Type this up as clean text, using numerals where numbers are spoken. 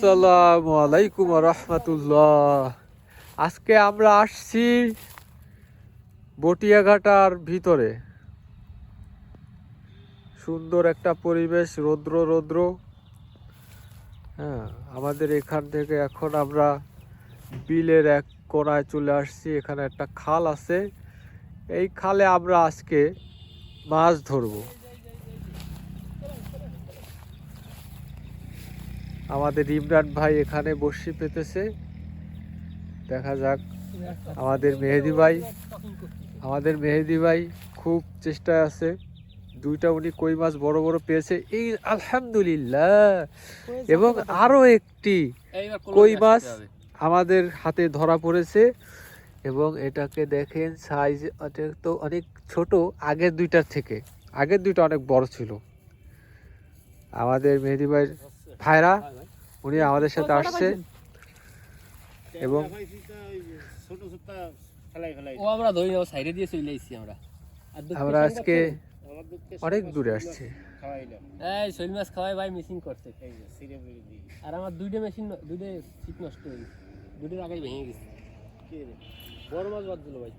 আসসালামু আলাইকুম রহমতুল্লাহ। আজকে আমরা আসছি বটিয়াঘাটার ভিতরে। সুন্দর একটা পরিবেশ, রৌদ্র রৌদ্র। হ্যাঁ, আমাদের এখান থেকে এখন আমরা বিলের এক কোণায় চলে আসছি। এখানে একটা খাল আছে, এই খালে আমরা আজকে মাছ ধরবো। আমাদের ইমরান ভাই এখানে বড়শি পেতেছে, দেখা যাক। আমাদের মেহেদি ভাই খুব চেষ্টায় আছে। দুইটা উনি কই মাছ বড় বড় পেয়েছে, এই আলহামদুলিল্লাহ। এবং আরো একটি কই মাছ আমাদের হাতে ধরা পড়েছে। এবং এটাকে দেখেন, সাইজ তো অনেক ছোট আগের দুইটার থেকে। আগের দুইটা অনেক বড় ছিল। আমাদের মেহেদি ভাইরা উনি আমাদের সাথে আসছে এবং আমরা আজকে অনেক দূরে আসছি। শৈল মাছ খাওয়াই ভাই মিসিং করছে। আর আমার দুইটা ছিপ নষ্ট হয়ে গেছে, দুটোর আগেই ভেঙে গেছে। বড় মাছ বাদ দিল ভাই।